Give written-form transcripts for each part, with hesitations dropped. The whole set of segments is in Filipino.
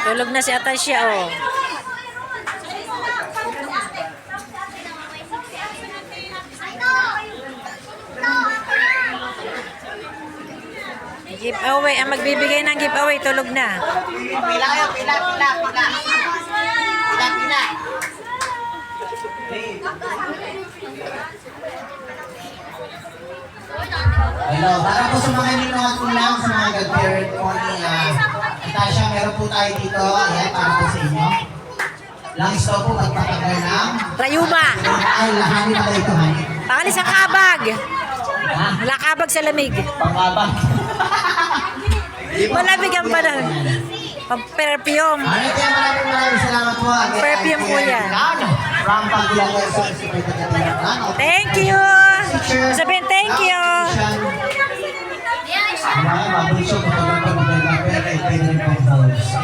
Tulog na si Atasha, oh. Giveaway. Ang magbibigay ng giveaway, tulog na. Pila kayo, pila. Hello, para po sa mga ninood ko lang, sa mga godparent po ni Natasha, meron po tayo dito. Ayan, para po sa inyo. Langis daw po, magpatagal ng Rayuma. ay, lahanin na kayo ito, honey. Pangalis ang kabag. Wala kabag sa lamig. Pangabang. Malamig ang panahon. Pang-perfume. Alright, kaya maraming salamat po. Again, Perfume po yan. From Pagulagan sa Super Katilang. Thank you. Sabihin, thank you.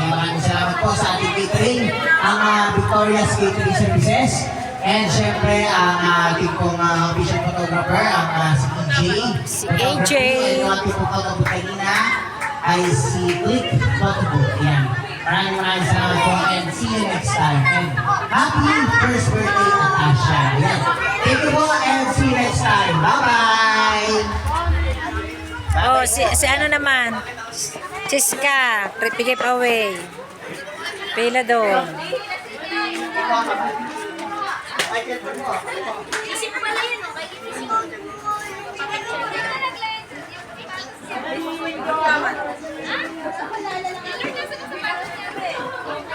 Maraming salamat po sa ating catering, ang Victoria's Catering Services. And syempre, ang ating pong official photographer, ang si AJ. And ang ating pong photographer kanina ay si Click Photobooth. Yan. Maraming salamat po and see you next time. And happy first birthday, Natasha. Yan. Thank you po and see you next time. Bye-bye! Oh, si ano naman? Chiska, give away. Pila doon. Isip mo pala yun, okay? Isip mo.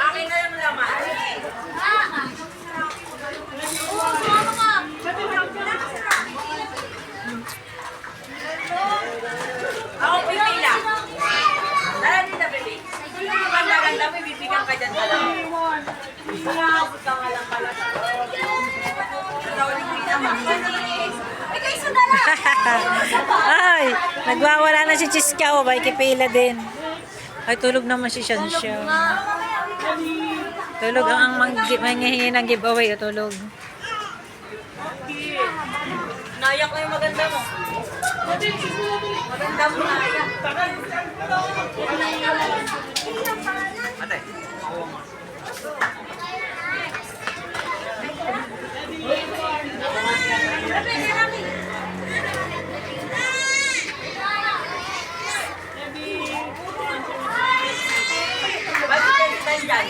Akin na yung laman. Ako pipila. Dala dito, baby. Maganda, may bibigyan ka dyan dala. Nakakabot ka nga lang pala. Ay, nagwawala na si Chiska, oh, may kipila din. Ay, tulog naman si Shansha. Tulog ang manghihingi ng giveaway, oh, tulog. Nayak ko yung maganda mo. Maganda mo nayak. Bakit kita dyan?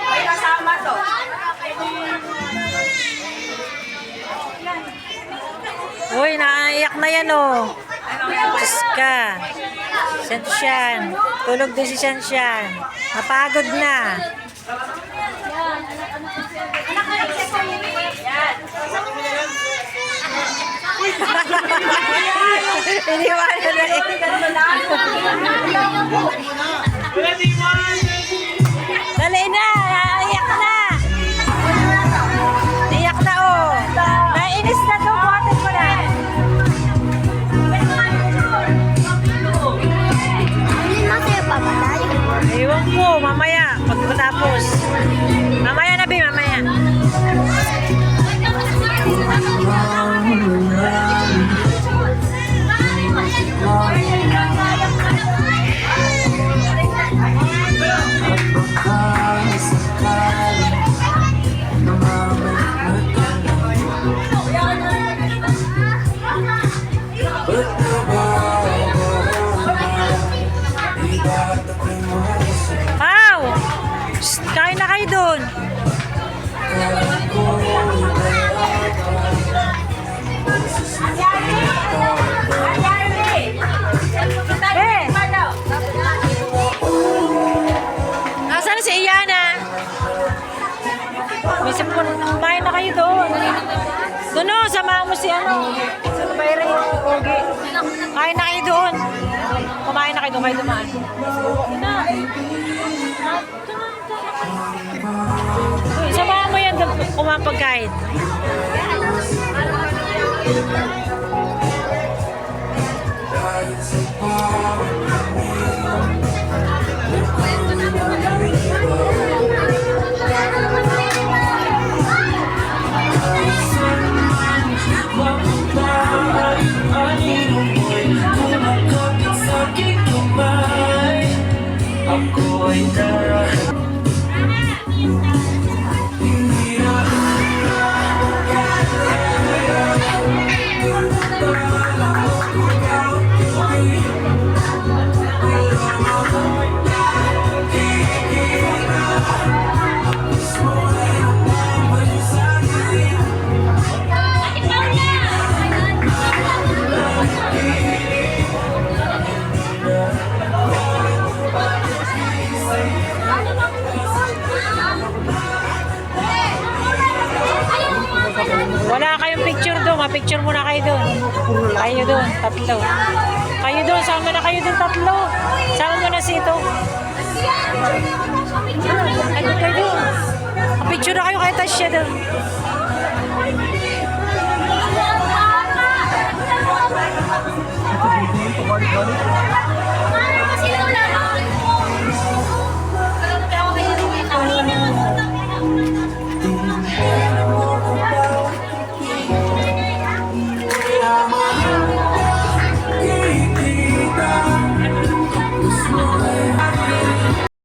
May kasama to. Uy, naiyak na yan, oh. Chiska. Shanshan. Tulog din si Shanshan. Napagod na. Iniwanan na eh. Dali na, iyak na. Iyak na, oh. Nainis na to, buhatin mo na. Ewan ko, mamaya, pag matapos. Mamaya na, Bi, mamaya. Wow! Shh, kain na kayo doon. Nasaan si Iyana? Misip ko, kumain na kayo doon. Doon o, sama mo si ano. Sa bayra yung Ogi. Kain na kayo doon. Kumain na kayo doon, kayo dumaan. Sama mo yan doon, kumapagkain. Wala kayong picture doon. Ma-picture muna kayo doon. Kayo doon, tatlo. Kayo doon, sama na kayo doon, tatlo. Sama mo na si ito. Kayo kayo doon. Ma-picture na kayo kay Tasha doon.